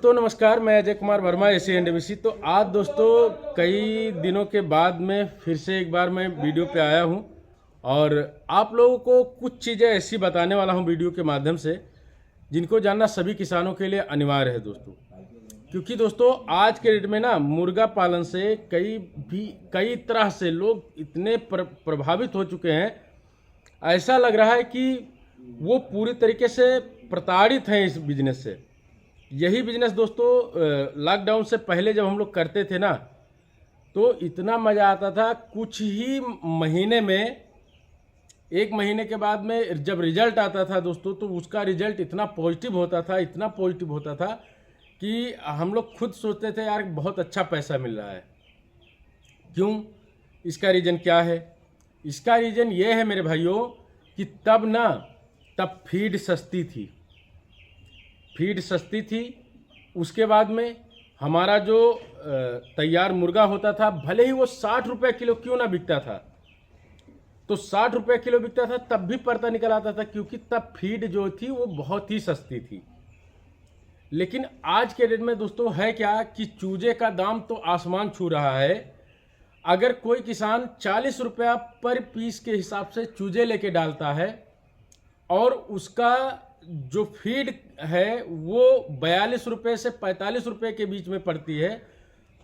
दोस्तों नमस्कार, मैं अजय कुमार वर्मा एसी। तो आज दोस्तों कई दिनों के बाद में फिर से एक बार मैं वीडियो पे आया हूं और आप लोगों को कुछ चीज़ें ऐसी बताने वाला हूं वीडियो के माध्यम से जिनको जानना सभी किसानों के लिए अनिवार्य है दोस्तों। क्योंकि दोस्तों आज के डेट में ना मुर्गा पालन से कई तरह से लोग इतने प्रभावित हो चुके हैं, ऐसा लग रहा है कि वो पूरी तरीके से प्रताड़ित हैं इस बिजनेस से। यही बिजनेस दोस्तों लॉकडाउन से पहले जब हम लोग करते थे ना, तो इतना मज़ा आता था। कुछ ही महीने में, एक महीने के बाद में जब रिजल्ट आता था दोस्तों, तो उसका रिजल्ट इतना पॉजिटिव होता था कि हम लोग खुद सोचते थे यार बहुत अच्छा पैसा मिल रहा है। क्यों? इसका रीज़न क्या है? इसका रीज़न ये है मेरे भाइयों कि तब फीड सस्ती थी। उसके बाद में हमारा जो तैयार मुर्गा होता था, भले ही वो 60 रुपये किलो क्यों ना बिकता था, तो 60 रुपये किलो बिकता था तब भी पर्दा निकल आता था, क्योंकि तब फीड जो थी वो बहुत ही सस्ती थी। लेकिन आज के डेट में दोस्तों है क्या कि चूजे का दाम तो आसमान छू रहा है। अगर कोई किसान 40 रुपया पर पीस के हिसाब से चूजे लेके डालता है और उसका जो फीड है वो 42 रुपये से 45 रुपये के बीच में पड़ती है,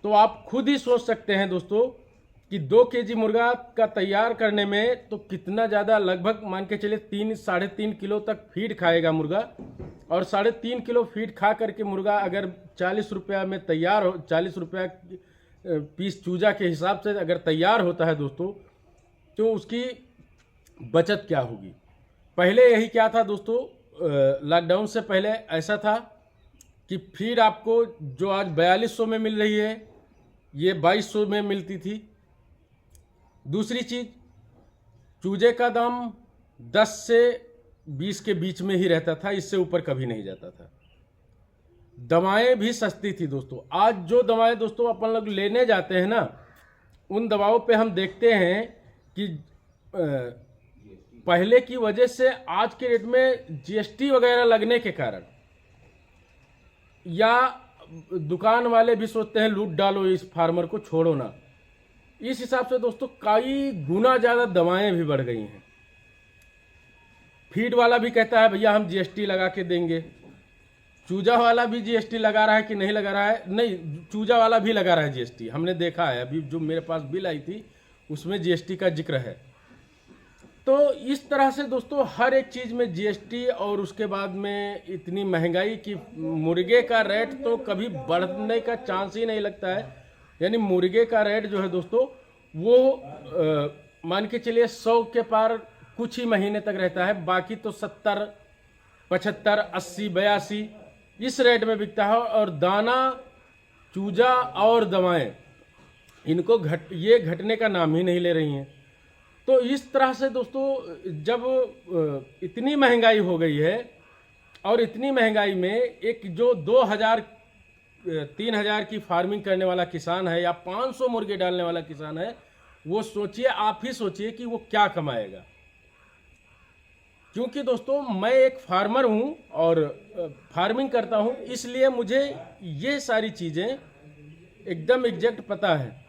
तो आप खुद ही सोच सकते हैं दोस्तों कि 2 केजी मुर्गा का तैयार करने में तो कितना ज़्यादा, लगभग मान के चलिए 3-3.5 किलो तक फीड खाएगा मुर्गा। और 3.5 किलो फीड खा करके मुर्गा अगर 40 रुपया में तैयार हो, 40 रुपया पीस चूजा के हिसाब से अगर तैयार होता है दोस्तों, तो उसकी बचत क्या होगी। पहले यही क्या था दोस्तों, लॉकडाउन से पहले ऐसा था कि फीड आपको जो आज 4200 में मिल रही है, ये 2200 में मिलती थी। दूसरी चीज़, चूजे का दाम 10 से 20 के बीच में ही रहता था, इससे ऊपर कभी नहीं जाता था। दवाएं भी सस्ती थी दोस्तों। आज जो दवाएं दोस्तों अपन लोग लेने जाते हैं ना, उन दवाओं पे हम देखते हैं कि पहले की वजह से आज के डेट में जीएसटी वगैरह लगने के कारण, या दुकान वाले भी सोचते हैं लूट डालो इस फार्मर को, छोड़ो ना। इस हिसाब से दोस्तों कई गुना ज़्यादा दवाएं भी बढ़ गई हैं। फीड वाला भी कहता है भैया हम जीएसटी लगा के देंगे। चूजा वाला भी जीएसटी लगा रहा है कि नहीं लगा रहा है? नहीं, चूजा वाला भी लगा रहा है जीएसटी। हमने देखा है, अभी जो मेरे पास बिल आई थी उसमें जीएसटी का जिक्र है। तो इस तरह से दोस्तों हर एक चीज़ में जीएसटी, और उसके बाद में इतनी महंगाई की मुर्गे का रेट तो कभी बढ़ने का चांस ही नहीं लगता है। यानी मुर्गे का रेट जो है दोस्तों वो मान के चलिए 100 के पार कुछ ही महीने तक रहता है, बाकी तो 70, 75, 80, 82 इस रेट में बिकता है। और दाना, चूजा और दवाएं इनको ये घटने का नाम ही नहीं ले रही हैं। तो इस तरह से दोस्तों जब इतनी महंगाई हो गई है, और इतनी महंगाई में एक जो 2000-3000 की फार्मिंग करने वाला किसान है या 500 मुर्गे डालने वाला किसान है, वो सोचिए, आप ही सोचिए कि वो क्या कमाएगा। क्योंकि दोस्तों मैं एक फार्मर हूं और फार्मिंग करता हूं, इसलिए मुझे ये सारी चीज़ें एकदम एग्जैक्ट पता है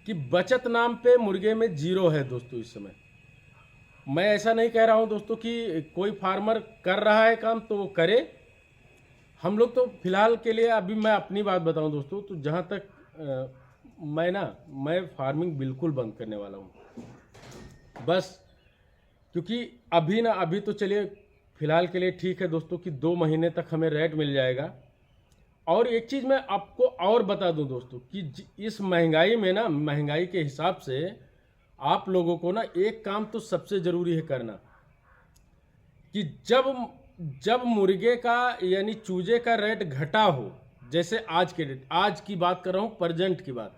कि बचत नाम पे मुर्गे में जीरो है दोस्तों इस समय। मैं ऐसा नहीं कह रहा हूं दोस्तों कि कोई फार्मर कर रहा है काम तो वो करे। हम लोग तो फिलहाल के लिए, अभी मैं अपनी बात बताऊं दोस्तों, तो जहां तक मैं फार्मिंग बिल्कुल बंद करने वाला हूं बस। क्योंकि अभी तो चलिए फिलहाल के लिए ठीक है दोस्तों कि 2 महीने तक हमें रेट मिल जाएगा। और एक चीज़ मैं आपको और बता दूं दोस्तों कि इस महंगाई में ना, महंगाई के हिसाब से आप लोगों को ना एक काम तो सबसे ज़रूरी है करना, कि जब मुर्गे का यानी चूजे का रेट घटा हो, जैसे आज की बात कर रहा हूँ, प्रेजेंट की बात।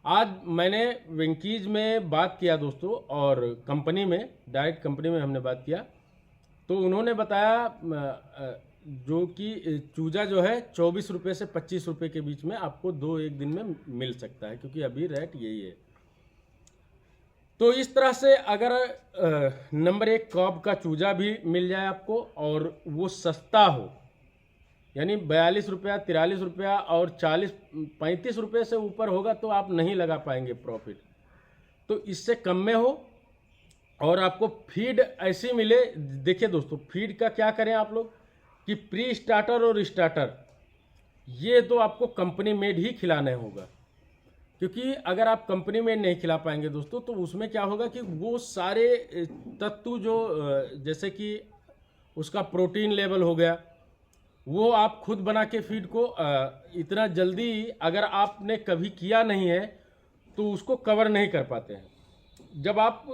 आज मैंने वेंकीज में बात किया दोस्तों, और कंपनी में, डायरेक्ट कंपनी में हमने बात किया, तो उन्होंने बताया जो कि चूजा जो है 24 रुपये से 25 रुपये के बीच में आपको 2-1 दिन में मिल सकता है, क्योंकि अभी रेट यही है। तो इस तरह से अगर नंबर 1 कॉब का चूजा भी मिल जाए आपको और वो सस्ता हो, यानी 42 रुपया, 43 रुपया और 40-35 रुपये से ऊपर होगा तो आप नहीं लगा पाएंगे प्रॉफिट। तो इससे कम में हो और आपको फीड ऐसी मिले। देखिए दोस्तों, फीड का क्या करें आप लोग कि प्री स्टार्टर और स्टार्टर ये तो आपको कंपनी मेड ही खिलाना होगा, क्योंकि अगर आप कंपनी मेड नहीं खिला पाएंगे दोस्तों तो उसमें क्या होगा कि वो सारे तत्व जो जैसे कि उसका प्रोटीन लेवल हो गया, वो आप खुद बना के फीड को इतना जल्दी अगर आपने कभी किया नहीं है तो उसको कवर नहीं कर पाते हैं। जब आप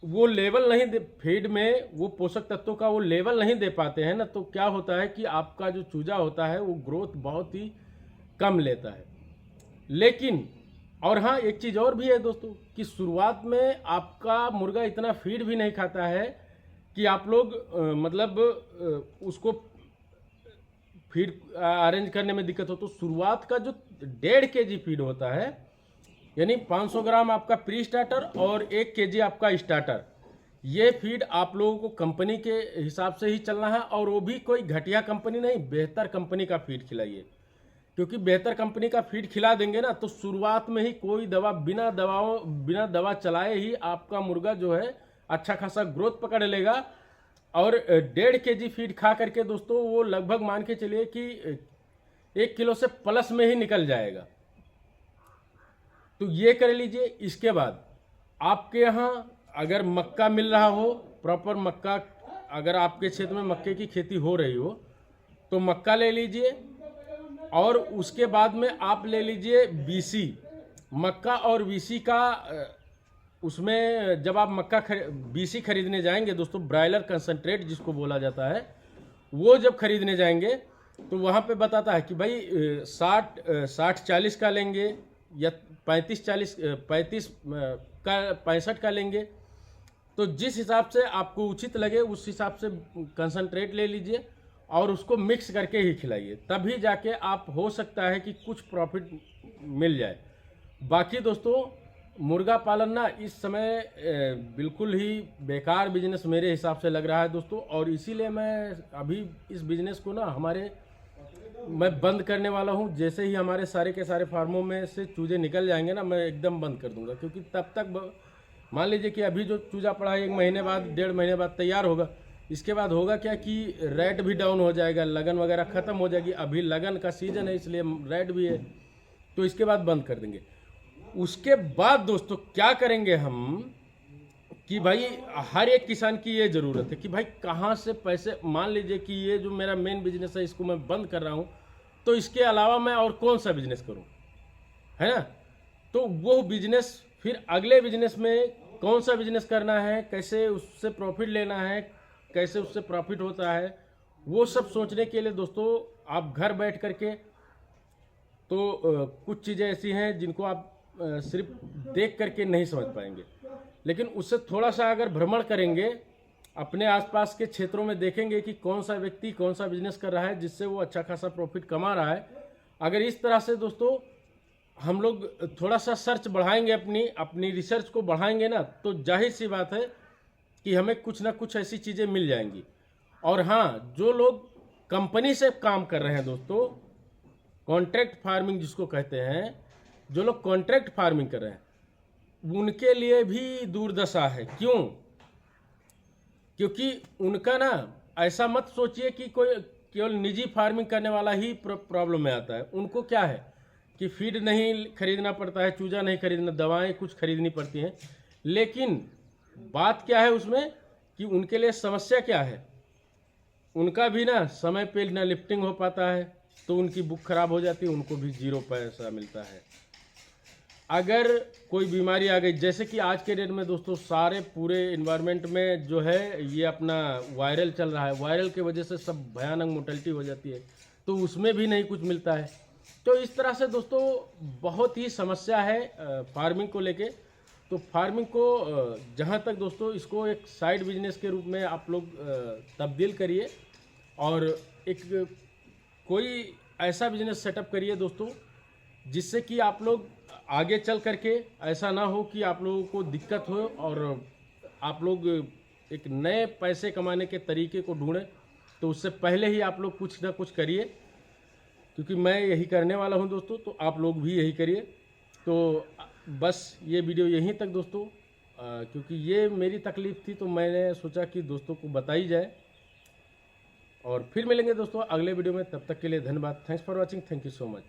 वो लेवल नहीं दे फीड में, वो पोषक तत्वों का वो लेवल नहीं दे पाते हैं ना, तो क्या होता है कि आपका जो चूजा होता है वो ग्रोथ बहुत ही कम लेता है। लेकिन और हाँ, एक चीज़ और भी है दोस्तों कि शुरुआत में आपका मुर्गा इतना फीड भी नहीं खाता है कि आप लोग मतलब उसको फीड अरेंज करने में दिक्कत हो। तो शुरुआत का जो 1.5 kg फीड होता है, यानी 500 ग्राम आपका प्री स्टार्टर और 1 kg आपका स्टार्टर, ये फीड आप लोगों को कंपनी के हिसाब से ही चलना है। और वो भी कोई घटिया कंपनी नहीं, बेहतर कंपनी का फीड खिलाइए, क्योंकि बेहतर कंपनी का फीड खिला देंगे ना तो शुरुआत में ही कोई दवा बिना दवा चलाए ही आपका मुर्गा जो है अच्छा खासा ग्रोथ पकड़ लेगा। और 1.5 kg फीड खा करके दोस्तों वो लगभग मान के चलिए कि 1 किलो से प्लस में ही निकल जाएगा। तो ये कर लीजिए। इसके बाद आपके यहाँ अगर मक्का मिल रहा हो, प्रॉपर मक्का, अगर आपके क्षेत्र में मक्के की खेती हो रही हो तो मक्का ले लीजिए। और उसके बाद में आप ले लीजिए बीसी। मक्का और बीसी का उसमें जब आप बीसी खरीदने जाएंगे दोस्तों, ब्रायलर कंसंट्रेट जिसको बोला जाता है, वो जब खरीदने जाएंगे तो वहाँ पे बताता है कि भाई 60-40 का लेंगे या 35-40 35 का 65 का लेंगे। तो जिस हिसाब से आपको उचित लगे उस हिसाब से कंसंट्रेट ले लीजिए और उसको मिक्स करके ही खिलाइए, तभी जाके आप हो सकता है कि कुछ प्रॉफिट मिल जाए। बाकी दोस्तों मुर्गा पालन ना इस समय बिल्कुल ही बेकार बिजनेस मेरे हिसाब से लग रहा है दोस्तों। और इसीलिए मैं अभी इस बिजनेस को ना मैं बंद करने वाला हूँ। जैसे ही हमारे सारे के सारे फार्मों में से चूजे निकल जाएंगे ना, मैं एकदम बंद कर दूंगा। क्योंकि तब तक मान लीजिए कि अभी जो चूजा पड़ा है 1 महीने बाद 1.5 महीने बाद तैयार होगा, इसके बाद होगा क्या कि रेट भी डाउन हो जाएगा, लगन वगैरह ख़त्म हो जाएगी। अभी लगन का सीज़न है इसलिए रेट भी है, तो इसके बाद बंद कर देंगे। उसके बाद दोस्तों क्या करेंगे हम कि भाई हर एक किसान की ये ज़रूरत है कि भाई कहाँ से पैसे, मान लीजिए कि ये जो मेरा मेन बिजनेस है इसको मैं बंद कर रहा हूँ, तो इसके अलावा मैं और कौन सा बिजनेस करूँ, है ना। तो वो बिजनेस फिर अगले बिजनेस में कौन सा बिजनेस करना है, कैसे उससे प्रॉफिट लेना है, कैसे उससे प्रॉफिट होता है, वो सब सोचने के लिए दोस्तों आप घर बैठ करके तो कुछ चीज़ें ऐसी हैं जिनको आप सिर्फ देख करके नहीं समझ पाएंगे। लेकिन उससे थोड़ा सा अगर भ्रमण करेंगे, अपने आसपास के क्षेत्रों में देखेंगे कि कौन सा व्यक्ति कौन सा बिजनेस कर रहा है जिससे वो अच्छा खासा प्रॉफिट कमा रहा है। अगर इस तरह से दोस्तों हम लोग थोड़ा सा सर्च बढ़ाएंगे, अपनी रिसर्च को बढ़ाएंगे ना, तो जाहिर सी बात है कि हमें कुछ ना कुछ ऐसी चीज़ें मिल जाएंगी। और हाँ, जो लोग कंपनी से काम कर रहे हैं दोस्तों, कॉन्ट्रैक्ट फार्मिंग जिसको कहते हैं, जो लोग कॉन्ट्रैक्ट फार्मिंग कर रहे हैं उनके लिए भी दुर्दशा है। क्यों? क्योंकि उनका ना ऐसा मत सोचिए कि कोई केवल निजी फार्मिंग करने वाला ही प्रॉब्लम में आता है। उनको क्या है कि फीड नहीं खरीदना पड़ता है, चूजा नहीं खरीदना, दवाएं कुछ खरीदनी पड़ती हैं। लेकिन बात क्या है उसमें कि उनके लिए समस्या क्या है, उनका भी ना समय पे ना लिफ्टिंग हो पाता है, तो उनकी बुक खराब हो जाती है, उनको भी 0 पैसा मिलता है। अगर कोई बीमारी आ गई, जैसे कि आज के डेट में दोस्तों सारे पूरे इन्वायरमेंट में जो है ये अपना वायरल चल रहा है, वायरल के वजह से सब भयानक मोर्टेलिटी हो जाती है, तो उसमें भी नहीं कुछ मिलता है। तो इस तरह से दोस्तों बहुत ही समस्या है फार्मिंग को लेके। तो फार्मिंग को जहाँ तक दोस्तों इसको एक साइड बिजनेस के रूप में आप लोग तब्दील करिए और एक कोई ऐसा बिजनेस सेटअप करिए दोस्तों जिससे कि आप लोग आगे चल करके ऐसा ना हो कि आप लोगों को दिक्कत हो और आप लोग एक नए पैसे कमाने के तरीके को ढूंढें। तो उससे पहले ही आप लोग कुछ ना कुछ करिए क्योंकि मैं यही करने वाला हूं दोस्तों, तो आप लोग भी यही करिए। तो बस ये वीडियो यहीं तक दोस्तों, क्योंकि ये मेरी तकलीफ़ थी तो मैंने सोचा कि दोस्तों को बताई जाए। और फिर मिलेंगे दोस्तों अगले वीडियो में, तब तक के लिए धन्यवाद। Thanks for watching, thank you so much.